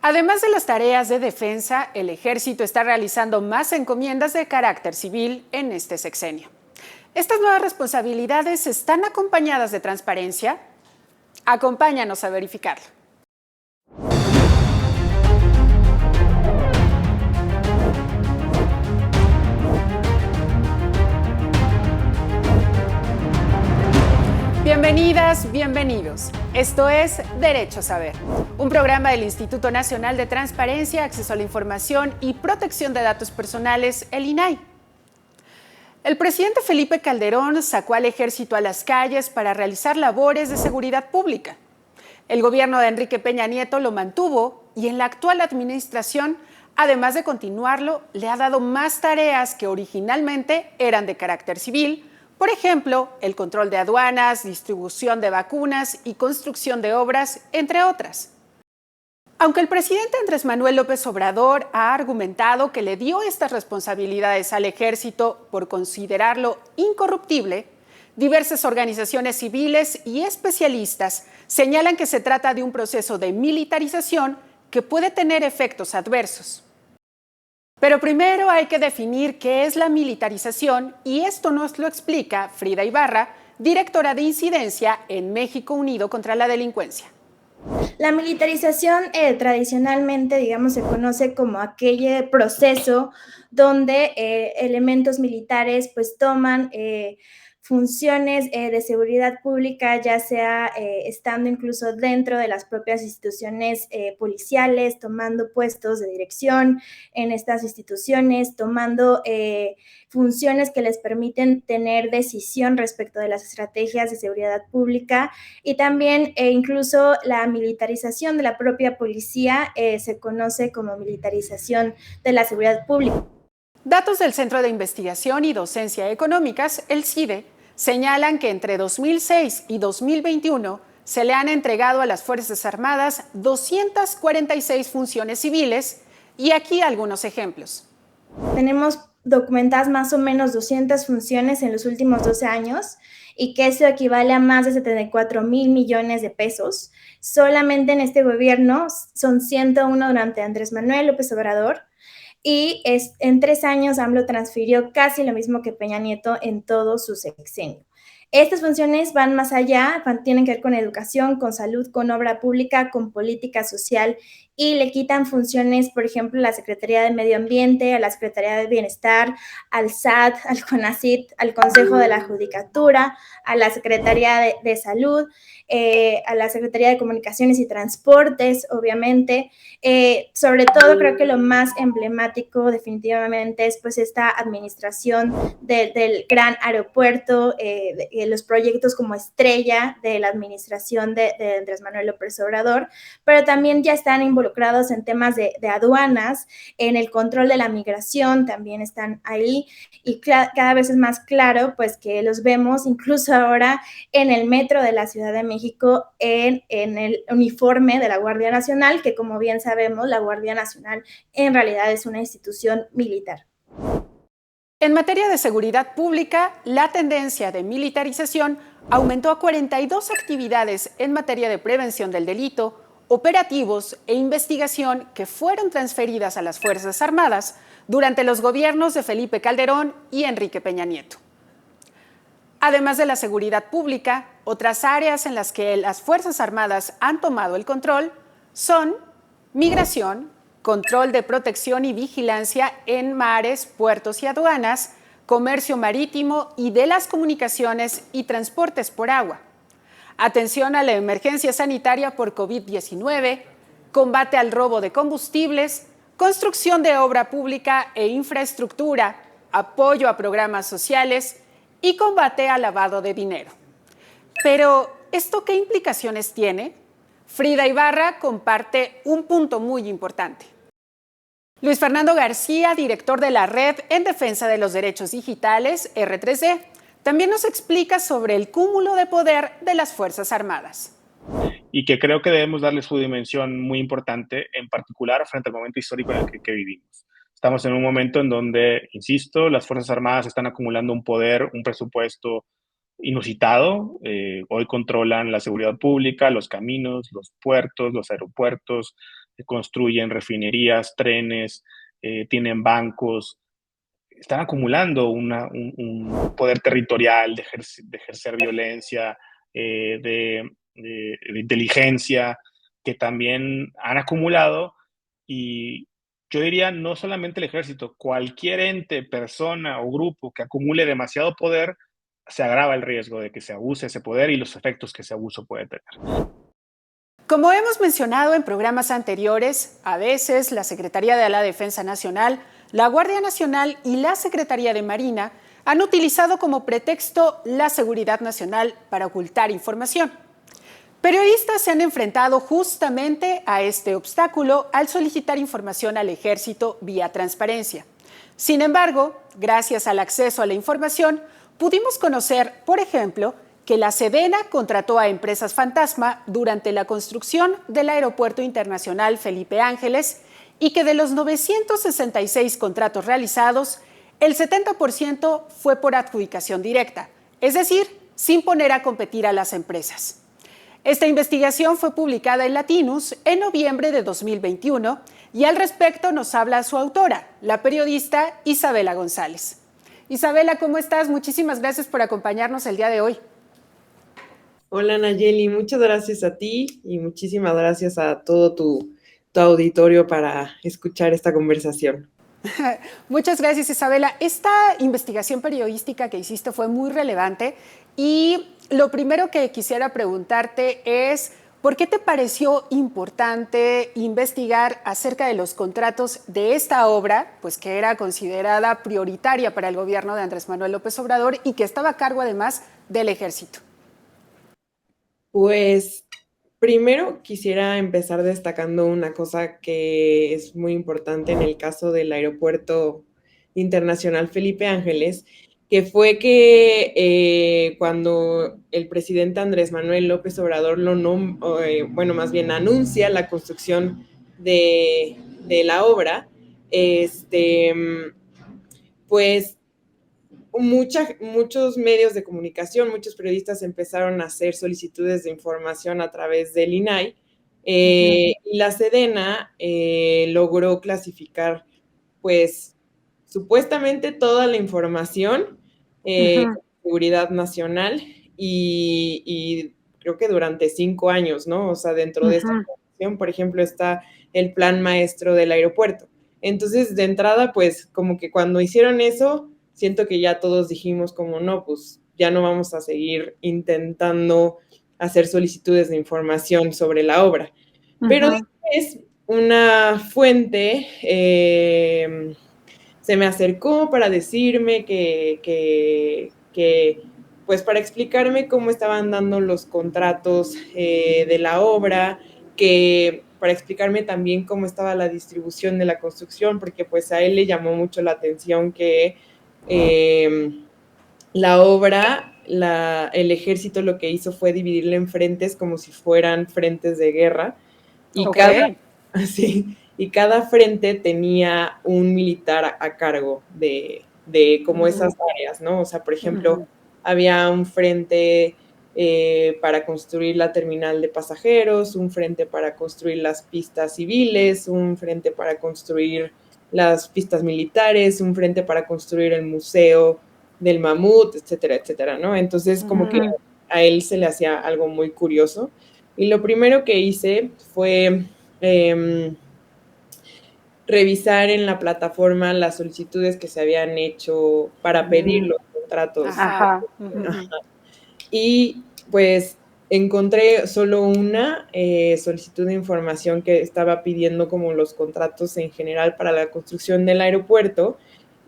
Además de las tareas de defensa, el ejército está realizando más encomiendas de carácter civil en este sexenio. ¿Estas nuevas responsabilidades están acompañadas de transparencia? Acompáñanos a verificarlo. Bienvenidas, bienvenidos. Esto es Derecho a Saber, un programa del Instituto Nacional de Transparencia, Acceso a la Información y Protección de Datos Personales, el INAI. El presidente Felipe Calderón sacó al ejército a las calles para realizar labores de seguridad pública. El gobierno de Enrique Peña Nieto lo mantuvo y en la actual administración, además de continuarlo, le ha dado más tareas que originalmente eran de carácter civil. Por ejemplo, el control de aduanas, distribución de vacunas y construcción de obras, entre otras. Aunque el presidente Andrés Manuel López Obrador ha argumentado que le dio estas responsabilidades al ejército por considerarlo incorruptible, diversas organizaciones civiles y especialistas señalan que se trata de un proceso de militarización que puede tener efectos adversos. Pero primero hay que definir qué es la militarización y esto nos lo explica Frida Ibarra, directora de incidencia en México Unido contra la Delincuencia. La militarización tradicionalmente, digamos, se conoce como aquel proceso donde elementos militares pues toman funciones de seguridad pública, ya sea estando incluso dentro de las propias instituciones policiales, tomando puestos de dirección en estas instituciones, tomando funciones que les permiten tener decisión respecto de las estrategias de seguridad pública y también incluso la militarización de la propia policía se conoce como militarización de la seguridad pública. Datos del Centro de Investigación y Docencia Económicas, el CIDE, señalan que entre 2006 y 2021 se le han entregado a las Fuerzas Armadas 246 funciones civiles y aquí algunos ejemplos. Tenemos documentadas más o menos 200 funciones en los últimos 12 años y que eso equivale a más de 74,000 millones de pesos. Solamente en este gobierno son 101 durante Andrés Manuel López Obrador y en 3 años AMLO transfirió casi lo mismo que Peña Nieto en todo su sexenio. Estas funciones van más allá, tienen que ver con educación, con salud, con obra pública, con política social y le quitan funciones, por ejemplo, a la Secretaría de Medio Ambiente, a la Secretaría de Bienestar, al SAT, al CONACYT, al Consejo de la Judicatura, a la Secretaría de Salud, a la Secretaría de Comunicaciones y Transportes, obviamente. Sobre todo, creo que lo más emblemático definitivamente es pues esta administración del gran aeropuerto, los proyectos como estrella de la administración de Andrés Manuel López Obrador, pero también ya están involucrados en temas de aduanas, en el control de la migración también están ahí y cada vez es más claro pues que los vemos incluso ahora en el metro de la Ciudad de México en el uniforme de la Guardia Nacional, que como bien sabemos la Guardia Nacional en realidad es una institución militar. En materia de seguridad pública, la tendencia de militarización aumentó a 42 actividades en materia de prevención del delito, operativos e investigación que fueron transferidas a las Fuerzas Armadas durante los gobiernos de Felipe Calderón y Enrique Peña Nieto. Además de la seguridad pública, otras áreas en las que las Fuerzas Armadas han tomado el control son migración, control de protección y vigilancia en mares, puertos y aduanas, comercio marítimo y de las comunicaciones y transportes por agua, atención a la emergencia sanitaria por COVID-19, combate al robo de combustibles, construcción de obra pública e infraestructura, apoyo a programas sociales y combate al lavado de dinero. Pero, ¿esto qué implicaciones tiene? Frida Ibarra comparte un punto muy importante. Luis Fernando García, director de la Red en Defensa de los Derechos Digitales, R3D, también nos explica sobre el cúmulo de poder de las Fuerzas Armadas. Y que creo que debemos darle su dimensión muy importante, en particular frente al momento histórico en el que vivimos. Estamos en un momento en donde, insisto, las Fuerzas Armadas están acumulando un poder, un presupuesto inusitado. Hoy controlan la seguridad pública, los caminos, los puertos, los aeropuertos, construyen refinerías, trenes, tienen bancos, están acumulando un poder territorial de ejercer violencia, de inteligencia, que también han acumulado. Y yo diría, no solamente el ejército, cualquier ente, persona o grupo que acumule demasiado poder, se agrava el riesgo de que se abuse ese poder y los efectos que ese abuso puede tener. Como hemos mencionado en programas anteriores, a veces la Secretaría de la Defensa Nacional, la Guardia Nacional y la Secretaría de Marina han utilizado como pretexto la seguridad nacional para ocultar información. Periodistas se han enfrentado justamente a este obstáculo al solicitar información al ejército vía transparencia. Sin embargo, gracias al acceso a la información, pudimos conocer, por ejemplo, que la Sedena contrató a empresas fantasma durante la construcción del Aeropuerto Internacional Felipe Ángeles y que de los 966 contratos realizados, el 70% fue por adjudicación directa, es decir, sin poner a competir a las empresas. Esta investigación fue publicada en Latinus en noviembre de 2021 y al respecto nos habla su autora, la periodista Isabela González. Isabela, ¿cómo estás? Muchísimas gracias por acompañarnos el día de hoy. Hola Nayeli, muchas gracias a ti y muchísimas gracias a todo tu auditorio para escuchar esta conversación. Muchas gracias, Isabela. Esta investigación periodística que hiciste fue muy relevante y lo primero que quisiera preguntarte es, ¿por qué te pareció importante investigar acerca de los contratos de esta obra, pues que era considerada prioritaria para el gobierno de Andrés Manuel López Obrador y que estaba a cargo además del ejército? Pues primero quisiera empezar destacando una cosa que es muy importante en el caso del Aeropuerto Internacional Felipe Ángeles, que fue que cuando el presidente Andrés Manuel López Obrador más bien anuncia la construcción de la obra, pues muchos medios de comunicación, muchos periodistas empezaron a hacer solicitudes de información a través del INAI, y la Sedena logró clasificar, pues, supuestamente toda la información con seguridad nacional y creo que durante 5 años, ¿no? O sea, dentro de esta información, por ejemplo, está el plan maestro del aeropuerto. Entonces, de entrada, pues, como que cuando hicieron eso, siento que ya todos dijimos como no, pues ya no vamos a seguir intentando hacer solicitudes de información sobre la obra. Pero después una fuente se me acercó para decirme que pues para explicarme cómo estaban dando los contratos de la obra, que para explicarme también cómo estaba la distribución de la construcción, porque pues a él le llamó mucho la atención que la obra, el ejército lo que hizo fue dividirla en frentes como si fueran frentes de guerra y, cada frente tenía un militar a cargo de como esas áreas, ¿no? O sea, por ejemplo, había un frente para construir la terminal de pasajeros, un frente para construir las pistas civiles, un frente para construir las pistas militares, un frente para construir el museo del mamut, etcétera, etcétera, ¿no? Entonces, como que a él se le hacía algo muy curioso. Y lo primero que hice fue revisar en la plataforma las solicitudes que se habían hecho para pedir los contratos. Y pues encontré solo una solicitud de información que estaba pidiendo como los contratos en general para la construcción del aeropuerto,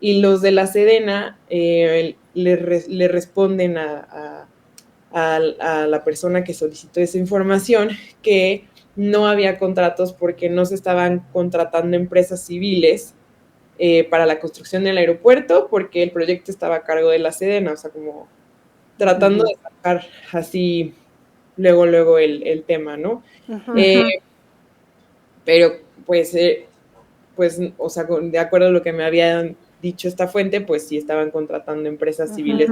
y los de la Sedena le responden a la persona que solicitó esa información que no había contratos porque no se estaban contratando empresas civiles para la construcción del aeropuerto, porque el proyecto estaba a cargo de la Sedena, o sea, como tratando de sacar así luego el tema, ¿no? Pero pues, o sea, de acuerdo a lo que me habían dicho esta fuente, pues sí estaban contratando empresas civiles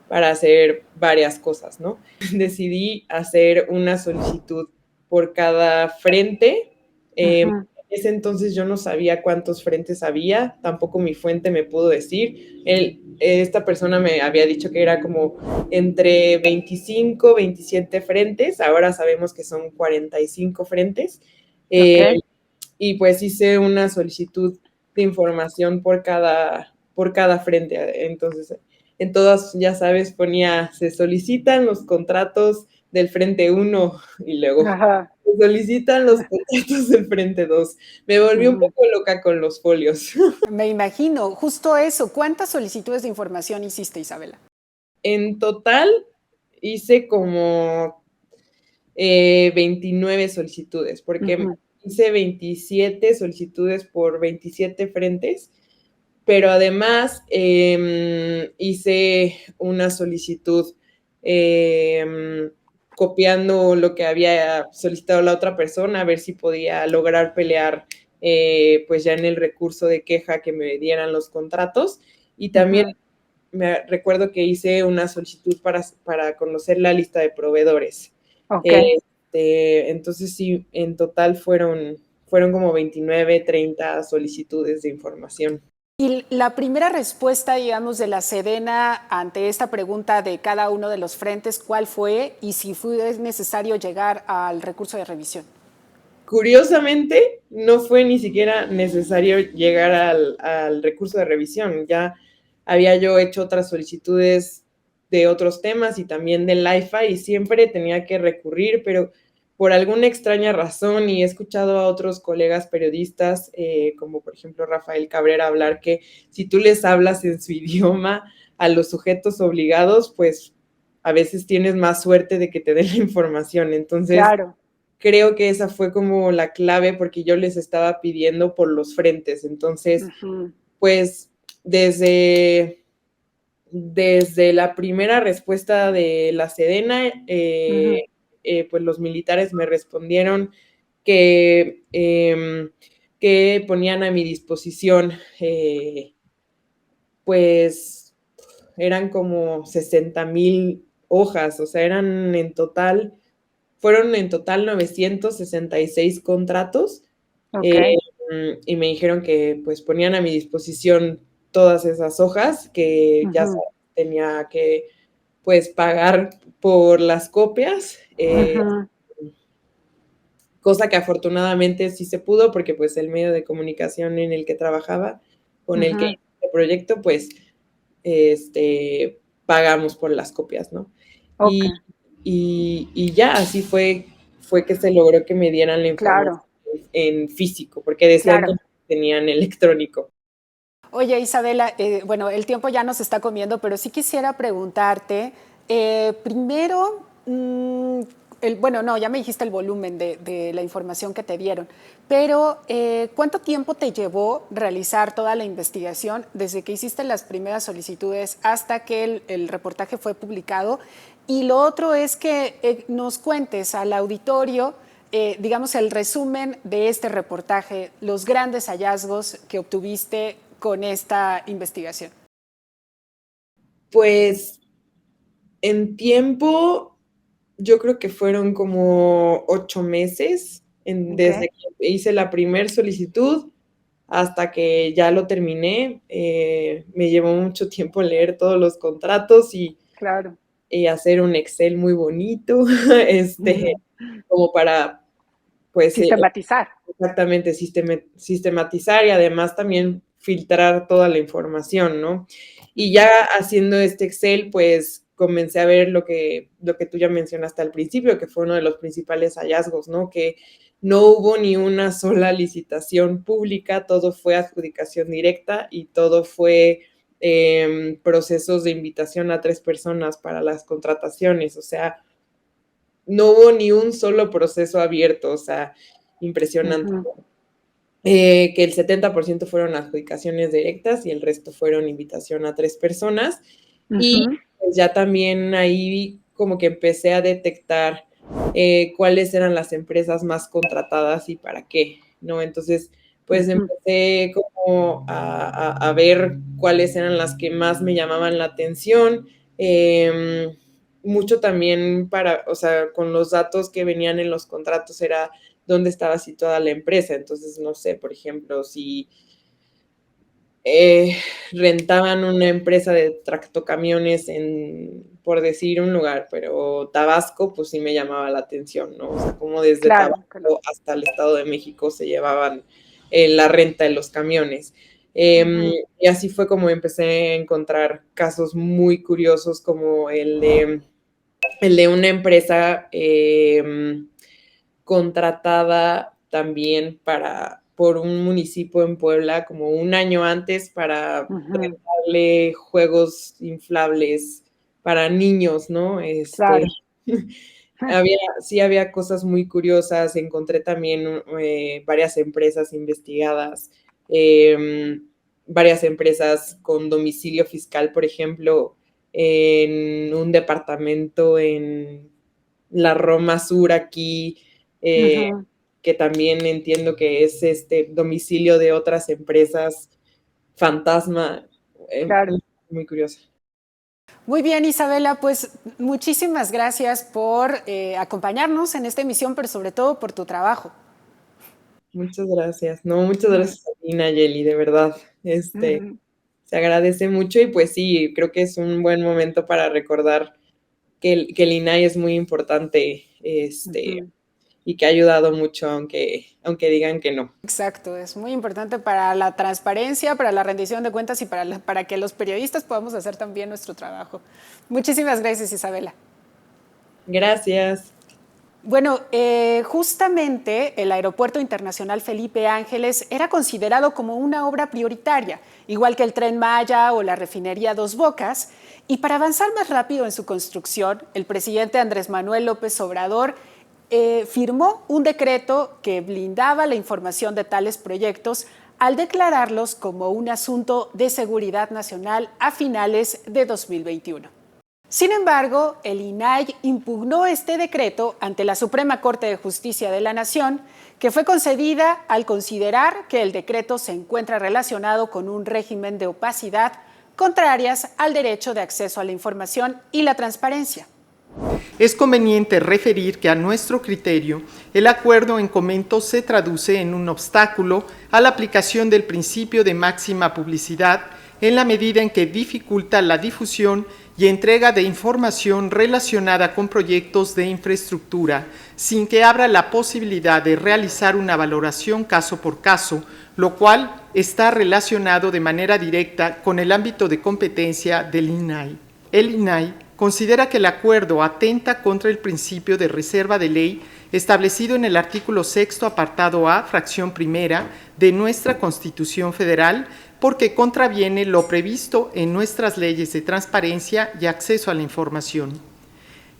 para hacer varias cosas, ¿no? Decidí hacer una solicitud por cada frente. En ese entonces yo no sabía cuántos frentes había, tampoco mi fuente me pudo decir. Esta persona me había dicho que era como entre 25, 27 frentes, ahora sabemos que son 45 frentes. Okay. Y pues hice una solicitud de información por cada frente. Entonces, en todas, ya sabes, ponía, se solicitan los contratos del frente 1 y luego Ajá. se solicitan los contratos del frente 2. Me volví un poco loca con los folios. Me imagino, justo eso. ¿Cuántas solicitudes de información hiciste, Isabela? En total hice como 29 solicitudes, porque hice 27 solicitudes por 27 frentes, pero además hice una solicitud copiando lo que había solicitado la otra persona, a ver si podía lograr pelear pues ya en el recurso de queja que me dieran los contratos. Y también me recuerdo que hice una solicitud para conocer la lista de proveedores. Okay. Entonces sí, en total fueron como 29, 30 solicitudes de información. Y la primera respuesta, digamos, de la Sedena ante esta pregunta de cada uno de los frentes, ¿cuál fue? Y si fue necesario llegar al recurso de revisión. Curiosamente, no fue ni siquiera necesario llegar al recurso de revisión. Ya había yo hecho otras solicitudes de otros temas y también del IFA y siempre tenía que recurrir, pero por alguna extraña razón, y he escuchado a otros colegas periodistas, como por ejemplo Rafael Cabrera, hablar que si tú les hablas en su idioma a los sujetos obligados, pues a veces tienes más suerte de que te den la información. Entonces, claro, creo que esa fue como la clave porque yo les estaba pidiendo por los frentes. Entonces, pues desde la primera respuesta de la Sedena, pues los militares me respondieron que ponían a mi disposición, pues eran como 60,000 hojas, o sea, fueron en total 966 contratos. okay. Y me dijeron que pues ponían a mi disposición todas esas hojas, que ya tenía que pues pagar por las copias, cosa que afortunadamente sí se pudo porque pues el medio de comunicación en el que trabajaba, con el que hice este proyecto, pues pagamos por las copias, ¿no? Okay. Y ya así fue que se logró que me dieran la información Claro, en físico, porque decían que claro. no tenían electrónico. Oye, Isabela, bueno, el tiempo ya nos está comiendo, pero sí quisiera preguntarte, primero, bueno, no, ya me dijiste el volumen de la información que te dieron, pero ¿cuánto tiempo te llevó realizar toda la investigación desde que hiciste las primeras solicitudes hasta que el reportaje fue publicado? Y lo otro es que nos cuentes al auditorio, digamos, el resumen de este reportaje, los grandes hallazgos que obtuviste con esta investigación. Pues en tiempo, yo creo que fueron como 8 meses desde que hice la primer solicitud hasta que ya lo terminé. Me llevó mucho tiempo leer todos los contratos Claro. y hacer un Excel muy bonito, como para, pues, Sistematizar. exactamente, sistematizar y además también filtrar toda la información, ¿no? Y ya haciendo este Excel, pues comencé a ver lo que tú ya mencionaste al principio, que fue uno de los principales hallazgos, ¿no? Que no hubo ni una sola licitación pública, todo fue adjudicación directa y todo fue procesos de invitación a 3 personas para las contrataciones, o sea, no hubo ni un solo proceso abierto, o sea, impresionante. Que el 70% fueron adjudicaciones directas y el resto fueron invitación a 3 personas. Y pues ya también ahí como que empecé a detectar cuáles eran las empresas más contratadas y para qué, ¿no? Entonces, pues empecé como a ver cuáles eran las que más me llamaban la atención, mucho también o sea, con los datos que venían en los contratos era dónde estaba situada la empresa. Entonces, no sé, por ejemplo, si rentaban una empresa de tractocamiones por decir un lugar, pero Tabasco, pues sí me llamaba la atención, ¿no? O sea, como desde Tabasco hasta el Estado de México se llevaban la renta de los camiones. Y así fue como empecé a encontrar casos muy curiosos, como el de una empresa contratada también por un municipio en Puebla como un año antes para rentarle juegos inflables para niños, ¿no? Había cosas muy curiosas. Encontré también varias empresas investigadas, varias empresas con domicilio fiscal, por ejemplo, en un departamento en la Roma Sur aquí, que también entiendo que es domicilio de otras empresas fantasma, muy curiosa. Muy bien, Isabela, pues muchísimas gracias por acompañarnos en esta emisión, pero sobre todo por tu trabajo. Muchas gracias. No, muchas gracias a ti, Nayeli, de verdad. Se agradece mucho y pues sí, creo que es un buen momento para recordar que el INAI es muy importante, y que ha ayudado mucho, aunque digan que no. Exacto, es muy importante para la transparencia, para la rendición de cuentas y para que los periodistas podamos hacer también nuestro trabajo. Muchísimas gracias, Isabela. Gracias. Bueno, justamente el Aeropuerto Internacional Felipe Ángeles era considerado como una obra prioritaria, igual que el Tren Maya o la refinería Dos Bocas, y para avanzar más rápido en su construcción, el presidente Andrés Manuel López Obrador firmó un decreto que blindaba la información de tales proyectos al declararlos como un asunto de seguridad nacional a finales de 2021. Sin embargo, el INAI impugnó este decreto ante la Suprema Corte de Justicia de la Nación, que fue concedida al considerar que el decreto se encuentra relacionado con un régimen de opacidad contrarias al derecho de acceso a la información y la transparencia. Es conveniente referir que a nuestro criterio, el acuerdo en comento se traduce en un obstáculo a la aplicación del principio de máxima publicidad en la medida en que dificulta la difusión y entrega de información relacionada con proyectos de infraestructura, sin que abra la posibilidad de realizar una valoración caso por caso, lo cual está relacionado de manera directa con el ámbito de competencia del INAI. El INAI considera que el acuerdo atenta contra el principio de reserva de ley establecido en el artículo 6º, apartado A, fracción primera, de nuestra Constitución Federal, porque contraviene lo previsto en nuestras leyes de transparencia y acceso a la información.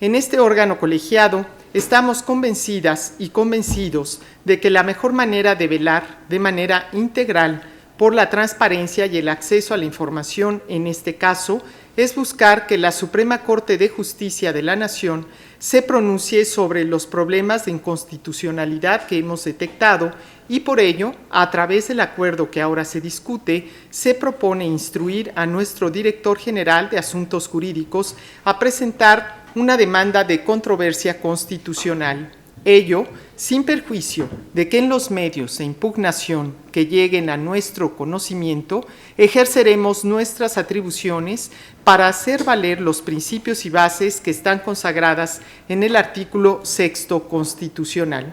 En este órgano colegiado estamos convencidas y convencidos de que la mejor manera de velar de manera integral por la transparencia y el acceso a la información en este caso es buscar que la Suprema Corte de Justicia de la Nación se pronuncie sobre los problemas de inconstitucionalidad que hemos detectado y por ello, a través del acuerdo que ahora se discute, se propone instruir a nuestro Director General de Asuntos Jurídicos a presentar una demanda de controversia constitucional. Ello sin perjuicio de que en los medios de impugnación que lleguen a nuestro conocimiento ejerceremos nuestras atribuciones para hacer valer los principios y bases que están consagradas en el artículo 6º constitucional.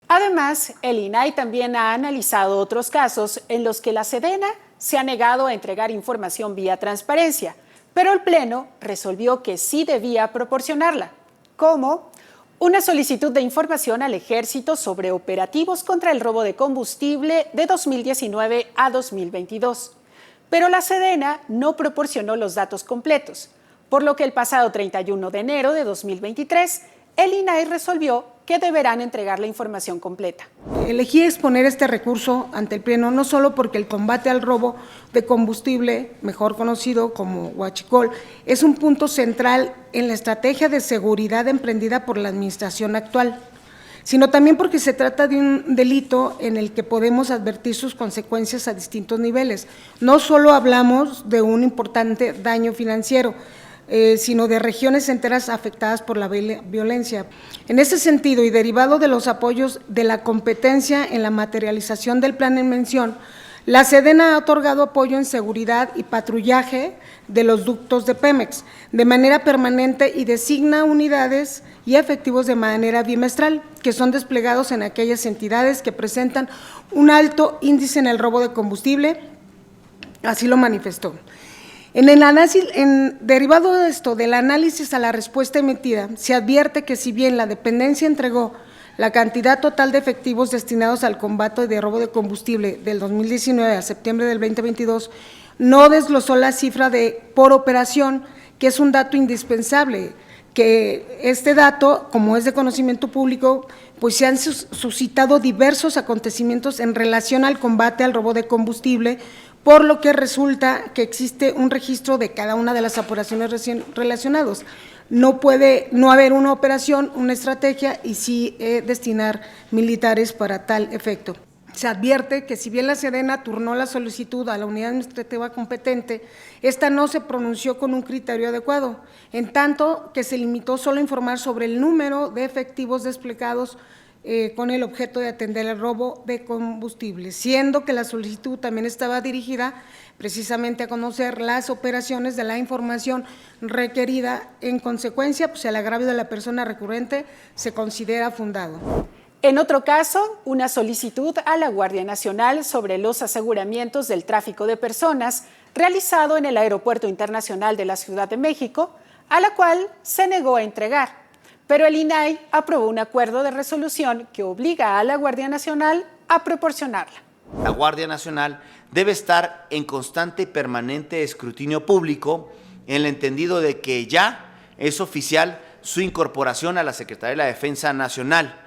Además, el INAI también ha analizado otros casos en los que la Sedena se ha negado a entregar información vía transparencia, pero el Pleno resolvió que sí debía proporcionarla, como una solicitud de información al Ejército sobre operativos contra el robo de combustible de 2019 a 2022. Pero la Sedena no proporcionó los datos completos, por lo que el pasado 31 de enero de 2023, el INAI resolvió que deberán entregar la información completa. Elegí exponer este recurso ante el Pleno no solo porque el combate al robo de combustible, mejor conocido como huachicol, es un punto central en la estrategia de seguridad emprendida por la administración actual, sino también porque se trata de un delito en el que podemos advertir sus consecuencias a distintos niveles. No solo hablamos de un importante daño financiero, sino de regiones enteras afectadas por la violencia. En ese sentido, y derivado de los apoyos de la competencia en la materialización del plan en mención, la Sedena ha otorgado apoyo en seguridad y patrullaje de los ductos de Pemex de manera permanente y designa unidades y efectivos de manera bimestral, que son desplegados en aquellas entidades que presentan un alto índice en el robo de combustible, así lo manifestó. Derivado de esto, del análisis a la respuesta emitida, se advierte que si bien la dependencia entregó la cantidad total de efectivos destinados al combate de robo de combustible del 2019 a septiembre del 2022, no desglosó la cifra por operación, que es un dato indispensable, que este dato, como es de conocimiento público, pues se han suscitado diversos acontecimientos en relación al combate al robo de combustible, por lo que resulta que existe un registro de cada una de las operaciones relacionadas. No puede no haber una operación, una estrategia y sí destinar militares para tal efecto. Se advierte que si bien la Sedena turnó la solicitud a la unidad administrativa competente, esta no se pronunció con un criterio adecuado, en tanto que se limitó solo a informar sobre el número de efectivos desplegados con el objeto de atender el robo de combustible, siendo que la solicitud también estaba dirigida precisamente a conocer las operaciones de la información requerida. En consecuencia, pues el agravio de la persona recurrente se considera fundado. En otro caso, una solicitud a la Guardia Nacional sobre los aseguramientos del tráfico de personas realizado en el Aeropuerto Internacional de la Ciudad de México, a la cual se negó a entregar. Pero el INAI aprobó un acuerdo de resolución que obliga a la Guardia Nacional a proporcionarla. La Guardia Nacional debe estar en constante y permanente escrutinio público, en el entendido de que ya es oficial su incorporación a la Secretaría de la Defensa Nacional,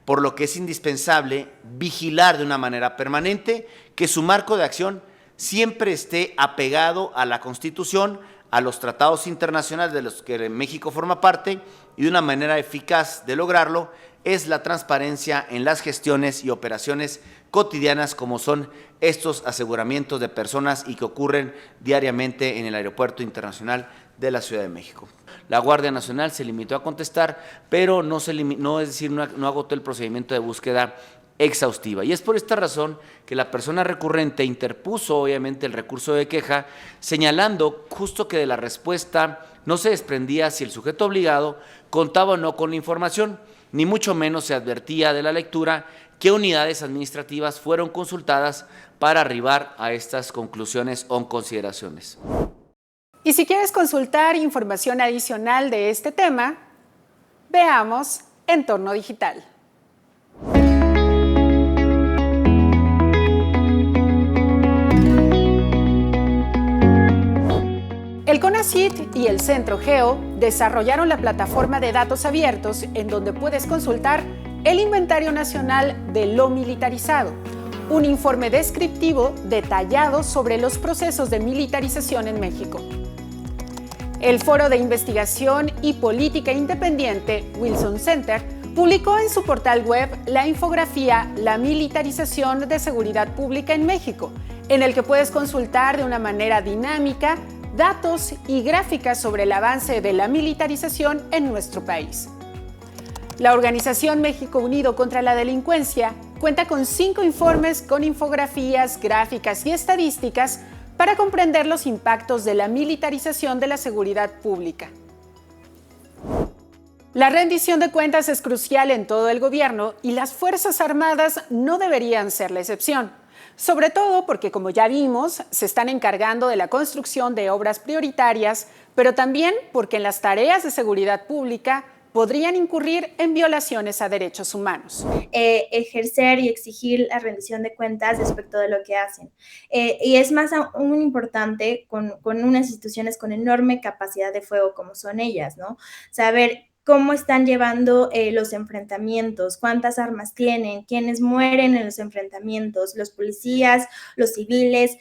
por lo que es indispensable vigilar de una manera permanente que su marco de acción siempre esté apegado a la Constitución, a los tratados internacionales de los que México forma parte, y de una manera eficaz de lograrlo es la transparencia en las gestiones y operaciones cotidianas como son estos aseguramientos de personas y que ocurren diariamente en el Aeropuerto Internacional de la Ciudad de México. La Guardia Nacional se limitó a contestar, pero no agotó el procedimiento de búsqueda exhaustiva. Y es por esta razón que la persona recurrente interpuso obviamente el recurso de queja, señalando justo que de la respuesta no se desprendía si el sujeto obligado contaba o no con la información, ni mucho menos se advertía de la lectura qué unidades administrativas fueron consultadas para arribar a estas conclusiones o consideraciones. Y si quieres consultar información adicional de este tema, veamos Entorno Digital. El CONACYT y el Centro Geo desarrollaron la plataforma de datos abiertos en donde puedes consultar el Inventario Nacional de lo Militarizado, un informe descriptivo detallado sobre los procesos de militarización en México. El Foro de Investigación y Política Independiente Wilson Center publicó en su portal web la infografía La militarización de seguridad pública en México, en el que puedes consultar de una manera dinámica datos y gráficas sobre el avance de la militarización en nuestro país. La Organización México Unido contra la Delincuencia cuenta con 5 informes con infografías, gráficas y estadísticas para comprender los impactos de la militarización de la seguridad pública. La rendición de cuentas es crucial en todo el gobierno y las Fuerzas Armadas no deberían ser la excepción. Sobre todo porque, como ya vimos, se están encargando de la construcción de obras prioritarias, pero también porque en las tareas de seguridad pública podrían incurrir en violaciones a derechos humanos. Ejercer y exigir la rendición de cuentas respecto de lo que hacen. Y es más aún importante con unas instituciones con enorme capacidad de fuego como son ellas, ¿no? Saber cómo están llevando los enfrentamientos, cuántas armas tienen, quiénes mueren en los enfrentamientos, los policías, los civiles,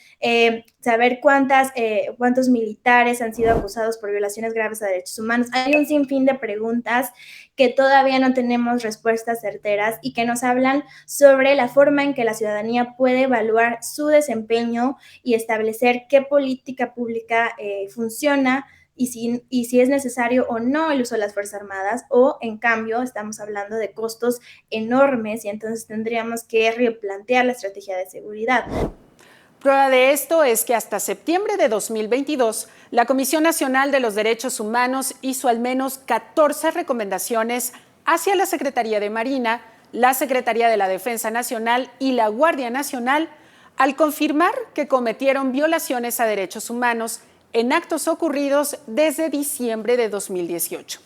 saber cuántos militares han sido acusados por violaciones graves a derechos humanos. Hay un sinfín de preguntas que todavía no tenemos respuestas certeras y que nos hablan sobre la forma en que la ciudadanía puede evaluar su desempeño y establecer qué política pública funciona y si es necesario o no el uso de las Fuerzas Armadas, o en cambio estamos hablando de costos enormes y entonces tendríamos que replantear la estrategia de seguridad. Prueba de esto es que hasta septiembre de 2022, la Comisión Nacional de los Derechos Humanos hizo al menos 14 recomendaciones hacia la Secretaría de Marina, la Secretaría de la Defensa Nacional y la Guardia Nacional, al confirmar que cometieron violaciones a derechos humanos en actos ocurridos desde diciembre de 2018.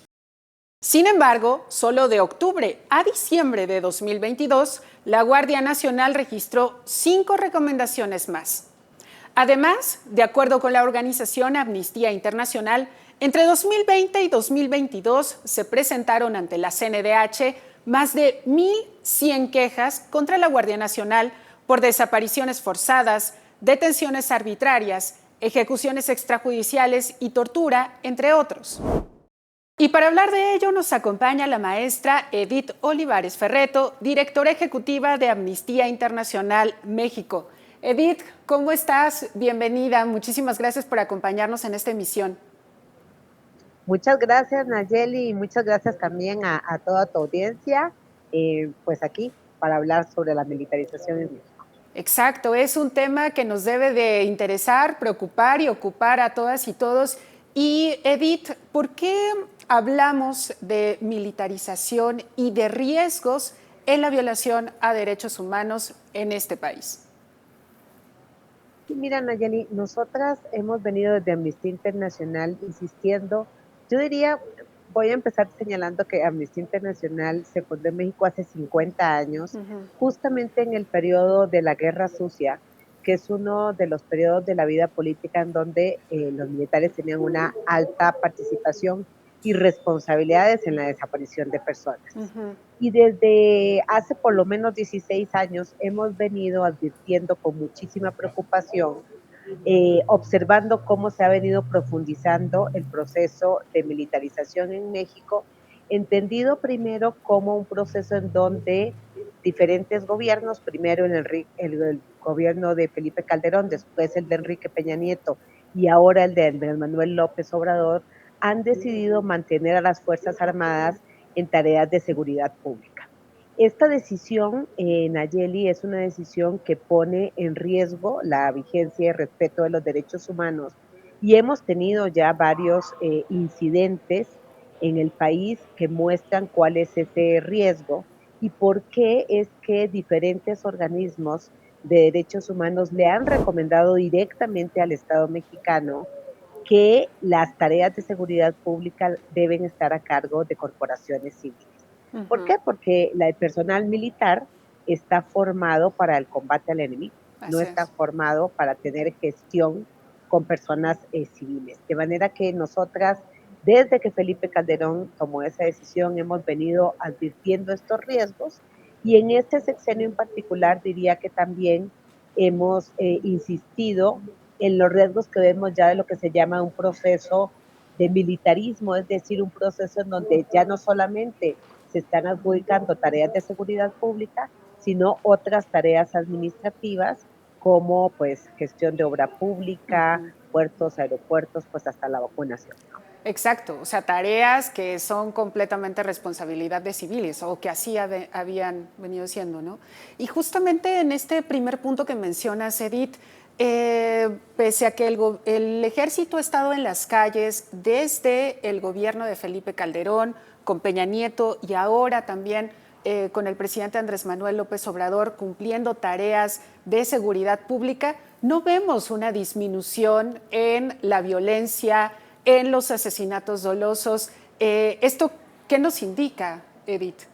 Sin embargo, solo de octubre a diciembre de 2022, la Guardia Nacional registró 5 recomendaciones más. Además, de acuerdo con la organización Amnistía Internacional, entre 2020 y 2022 se presentaron ante la CNDH más de 1.100 quejas contra la Guardia Nacional por desapariciones forzadas, detenciones arbitrarias, ejecuciones extrajudiciales y tortura, entre otros. Y para hablar de ello nos acompaña la maestra Edith Olivares Ferreto, directora ejecutiva de Amnistía Internacional México. Edith, ¿cómo estás? Bienvenida. Muchísimas gracias por acompañarnos en esta emisión. Muchas gracias, Nayeli, y muchas gracias también a toda tu audiencia, pues aquí para hablar sobre la militarización en México. Exacto, es un tema que nos debe de interesar, preocupar y ocupar a todas y todos. Y Edith, ¿por qué hablamos de militarización y de riesgos en la violación a derechos humanos en este país? Sí, mira, Nayeli, nosotras hemos venido desde Amnistía Internacional insistiendo, yo diría, voy a empezar señalando que Amnistía Internacional se fundó en México hace 50 años, justamente en el periodo de la Guerra Sucia, que es uno de los periodos de la vida política en donde los militares tenían una alta participación y responsabilidades en la desaparición de personas. Y desde hace por lo menos 16 años hemos venido advirtiendo con muchísima preocupación, observando cómo se ha venido profundizando el proceso de militarización en México, entendido primero como un proceso en donde diferentes gobiernos, primero el gobierno de Felipe Calderón, después el de Enrique Peña Nieto y ahora el de Andrés Manuel López Obrador, han decidido mantener a las Fuerzas Armadas en tareas de seguridad pública. Esta decisión, Nayeli, es una decisión que pone en riesgo la vigencia y el respeto de los derechos humanos y hemos tenido ya varios incidentes en el país que muestran cuál es ese riesgo y por qué es que diferentes organismos de derechos humanos le han recomendado directamente al Estado mexicano que las tareas de seguridad pública deben estar a cargo de corporaciones civiles. ¿Por qué? Porque el personal militar está formado para el combate al enemigo, no está formado para tener gestión con personas civiles. De manera que nosotras, desde que Felipe Calderón tomó esa decisión, hemos venido advirtiendo estos riesgos y en este sexenio en particular diría que también hemos insistido en los riesgos que vemos ya de lo que se llama un proceso de militarismo, es decir, un proceso en donde ya no solamente se están adjudicando tareas de seguridad pública, sino otras tareas administrativas como pues gestión de obra pública, puertos, aeropuertos, pues hasta la vacunación. Exacto, o sea, tareas que son completamente responsabilidad de civiles o que así habían venido siendo, ¿no? Y justamente en este primer punto que mencionas, Edith, pese a que el ejército ha estado en las calles desde el gobierno de Felipe Calderón, con Peña Nieto y ahora también con el presidente Andrés Manuel López Obrador cumpliendo tareas de seguridad pública, no vemos una disminución en la violencia, en los asesinatos dolosos. ¿Esto qué nos indica, Edith?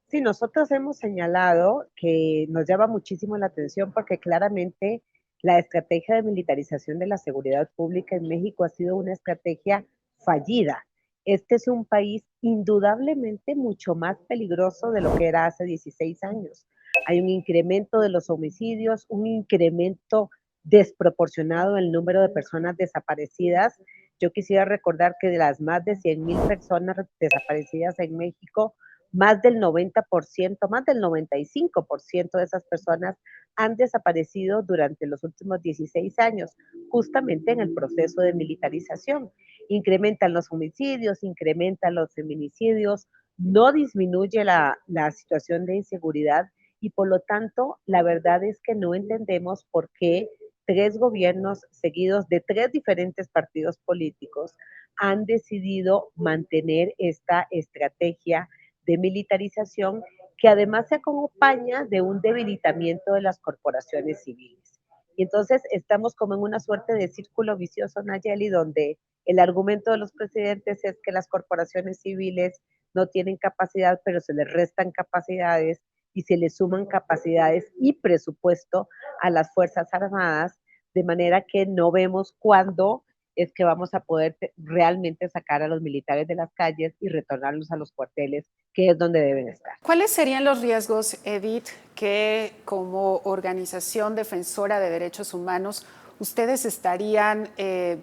Sí, nosotros hemos señalado que nos llama muchísimo la atención porque claramente la estrategia de militarización de la seguridad pública en México ha sido una estrategia fallida. Este es un país indudablemente mucho más peligroso de lo que era hace 16 años. Hay un incremento de los homicidios, un incremento desproporcionado en el número de personas desaparecidas. Yo quisiera recordar que de las más de 100,000 personas desaparecidas en México, más del 90%, más del 95% de esas personas han desaparecido durante los últimos 16 años, justamente en el proceso de militarización. Incrementan los homicidios, incrementan los feminicidios, no disminuye la situación de inseguridad y por lo tanto la verdad es que no entendemos por qué 3 gobiernos seguidos de 3 diferentes partidos políticos han decidido mantener esta estrategia de militarización que además se acompaña de un debilitamiento de las corporaciones civiles. Y entonces estamos como en una suerte de círculo vicioso, Nayeli, donde el argumento de los presidentes es que las corporaciones civiles no tienen capacidad, pero se les restan capacidades y se les suman capacidades y presupuesto a las Fuerzas Armadas, de manera que no vemos cuándo es que vamos a poder realmente sacar a los militares de las calles y retornarlos a los cuarteles, que es donde deben estar. ¿Cuáles serían los riesgos, Edith, que como organización defensora de derechos humanos ustedes estarían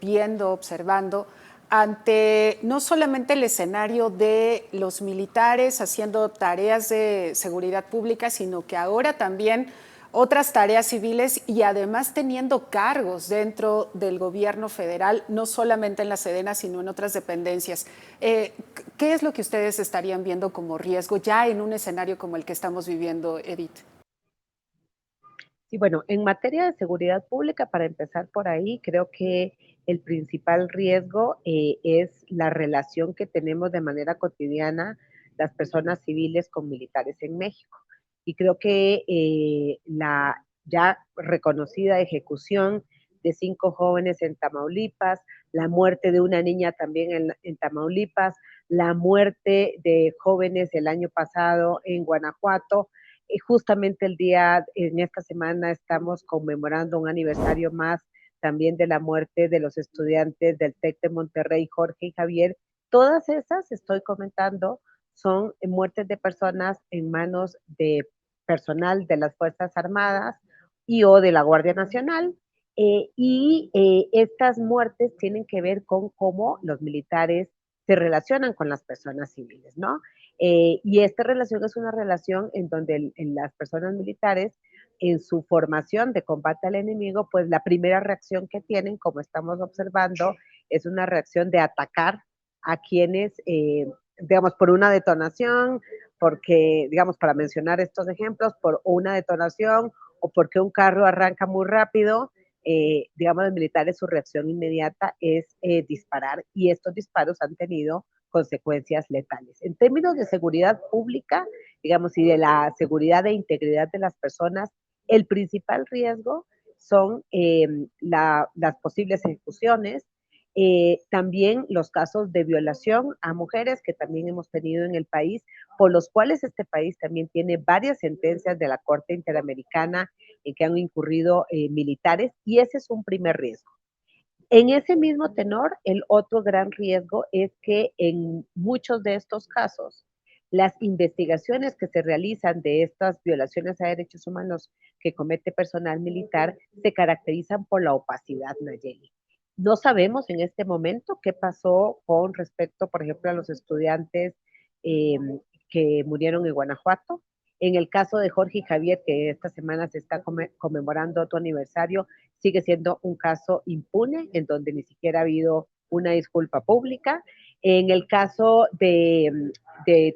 viendo, observando, ante no solamente el escenario de los militares haciendo tareas de seguridad pública, sino que ahora también otras tareas civiles y además teniendo cargos dentro del gobierno federal, no solamente en la Sedena, sino en otras dependencias? ¿Qué es lo que ustedes estarían viendo como riesgo ya en un escenario como el que estamos viviendo, Edith? Sí, bueno, en materia de seguridad pública, para empezar por ahí, creo que el principal riesgo es la relación que tenemos de manera cotidiana las personas civiles con militares en México. Y creo que la ya reconocida ejecución de 5 jóvenes en Tamaulipas, la muerte de una niña también en Tamaulipas, la muerte de jóvenes el año pasado en Guanajuato, justamente en esta semana estamos conmemorando un aniversario más también de la muerte de los estudiantes del TEC de Monterrey, Jorge y Javier. Todas esas, estoy comentando, son muertes de personas en manos de personal de las Fuerzas Armadas y o de la Guardia Nacional. Estas muertes tienen que ver con cómo los militares se relacionan con las personas civiles, ¿no? Y esta relación es una relación en donde las personas militares, en su formación de combate al enemigo, pues la primera reacción que tienen, como estamos observando, es una reacción de atacar a quienes, digamos, por una detonación, porque, digamos, para mencionar estos ejemplos, por una detonación o porque un carro arranca muy rápido, digamos, los militares, su reacción inmediata es disparar, y estos disparos han tenido consecuencias letales. En términos de seguridad pública, digamos, y de la seguridad e integridad de las personas, el principal riesgo son las posibles ejecuciones, también los casos de violación a mujeres que también hemos tenido en el país, por los cuales este país también tiene varias sentencias de la Corte Interamericana en que han incurrido militares, y ese es un primer riesgo. En ese mismo tenor, el otro gran riesgo es que en muchos de estos casos, las investigaciones que se realizan de estas violaciones a derechos humanos que comete personal militar se caracterizan por la opacidad, Nayeli. No sabemos en este momento qué pasó con respecto, por ejemplo, a los estudiantes eh, que murieron en Guanajuato. En el caso de Jorge y Javier, que esta semana se está conmemorando otro aniversario, sigue siendo un caso impune, en donde ni siquiera ha habido una disculpa pública. En el caso de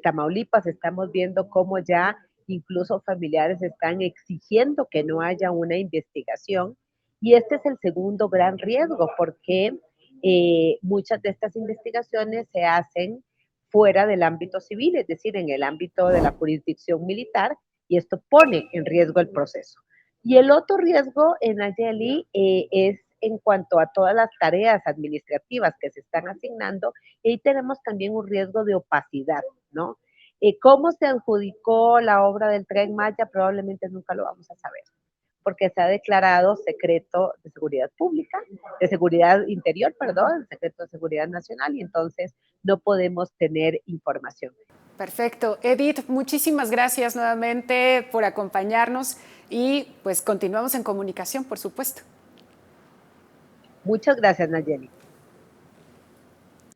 Tamaulipas, estamos viendo cómo ya incluso familiares están exigiendo que no haya una investigación, y este es el segundo gran riesgo, porque muchas de estas investigaciones se hacen fuera del ámbito civil, es decir, en el ámbito de la jurisdicción militar, y esto pone en riesgo el proceso. Y el otro riesgo, Nayeli, es en cuanto a todas las tareas administrativas que se están asignando, y tenemos también un riesgo de opacidad, ¿no? ¿Cómo se adjudicó la obra del Tren Maya? Probablemente nunca lo vamos a saber, porque se ha declarado secreto de seguridad pública, de seguridad interior, perdón, secreto de seguridad nacional, y entonces no podemos tener información. Perfecto. Edith, muchísimas gracias nuevamente por acompañarnos y pues continuamos en comunicación, por supuesto. Muchas gracias, Nayeli.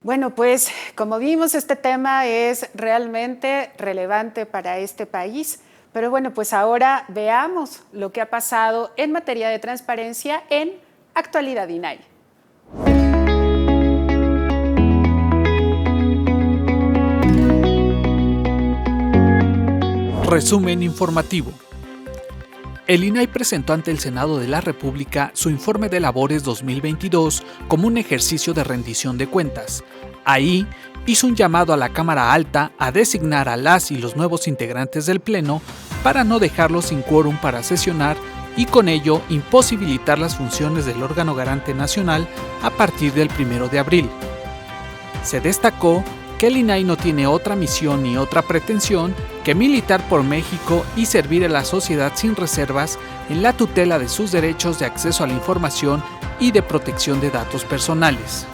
Bueno, pues como vimos, este tema es realmente relevante para este país. Pero bueno, pues ahora veamos lo que ha pasado en materia de transparencia en Actualidad INAI. Resumen informativo. El INAI presentó ante el Senado de la República su informe de labores 2022 como un ejercicio de rendición de cuentas. Ahí hizo un llamado a la Cámara Alta a designar a las y los nuevos integrantes del Pleno para no dejarlos sin quórum para sesionar y con ello imposibilitar las funciones del órgano garante nacional a partir del 1 de abril. Se destacó que el INAI no tiene otra misión ni otra pretensión que militar por México y servir a la sociedad sin reservas en la tutela de sus derechos de acceso a la información y de protección de datos personales.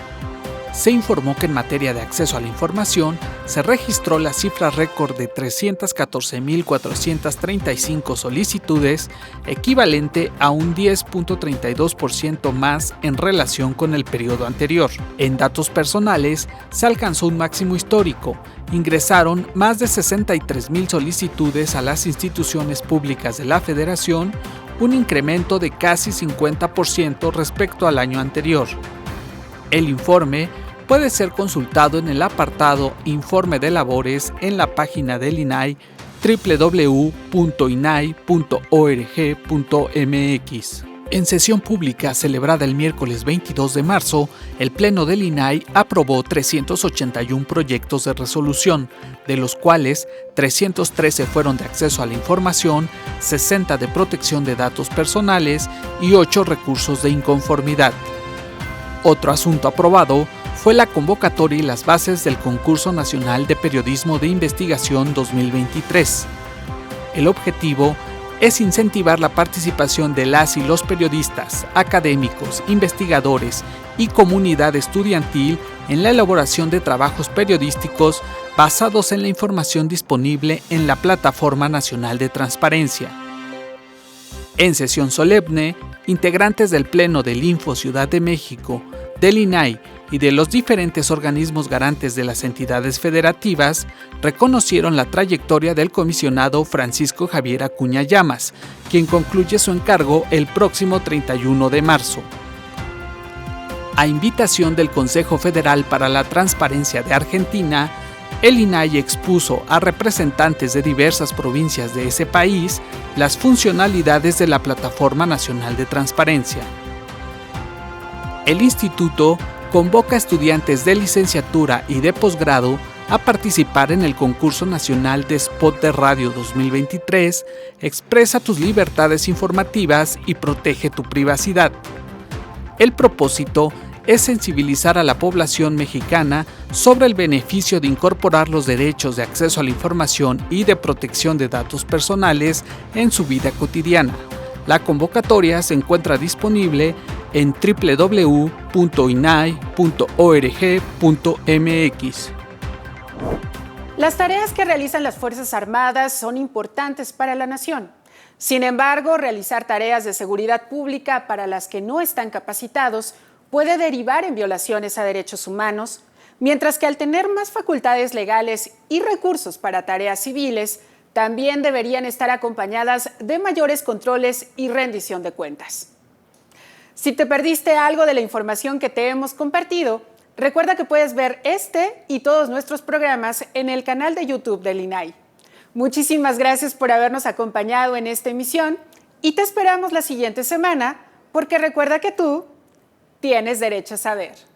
Se informó que en materia de acceso a la información se registró la cifra récord de 314.435 solicitudes, equivalente a un 10.32% más en relación con el periodo anterior. En datos personales se alcanzó un máximo histórico. Ingresaron más de 63.000 solicitudes a las instituciones públicas de la Federación, un incremento de casi 50% respecto al año anterior. El informe puede ser consultado en el apartado Informe de Labores en la página del INAI www.inai.org.mx. En sesión pública celebrada el miércoles 22 de marzo, el Pleno del INAI aprobó 381 proyectos de resolución, de los cuales 313 fueron de acceso a la información, 60 de protección de datos personales y 8 recursos de inconformidad. Otro asunto aprobado fue la convocatoria y las bases del Concurso Nacional de Periodismo de Investigación 2023. El objetivo es incentivar la participación de las y los periodistas, académicos, investigadores y comunidad estudiantil en la elaboración de trabajos periodísticos basados en la información disponible en la Plataforma Nacional de Transparencia. En sesión solemne, integrantes del Pleno del Info Ciudad de México, del INAI y de los diferentes organismos garantes de las entidades federativas reconocieron la trayectoria del comisionado Francisco Javier Acuña Llamas, quien concluye su encargo el próximo 31 de marzo. A invitación del Consejo Federal para la Transparencia de Argentina, el INAI expuso a representantes de diversas provincias de ese país las funcionalidades de la Plataforma Nacional de Transparencia. El instituto convoca a estudiantes de licenciatura y de posgrado a participar en el Concurso Nacional de Spot de Radio 2023, Expresa tus libertades informativas y protege tu privacidad. El propósito es sensibilizar a la población mexicana sobre el beneficio de incorporar los derechos de acceso a la información y de protección de datos personales en su vida cotidiana. La convocatoria se encuentra disponible en www.inai.org.mx. Las tareas que realizan las Fuerzas Armadas son importantes para la nación. Sin embargo, realizar tareas de seguridad pública para las que no están capacitados puede derivar en violaciones a derechos humanos, mientras que al tener más facultades legales y recursos para tareas civiles, también deberían estar acompañadas de mayores controles y rendición de cuentas. Si te perdiste algo de la información que te hemos compartido, recuerda que puedes ver este y todos nuestros programas en el canal de YouTube del INAI. Muchísimas gracias por habernos acompañado en esta emisión y te esperamos la siguiente semana, porque recuerda que tú tienes derecho a saber.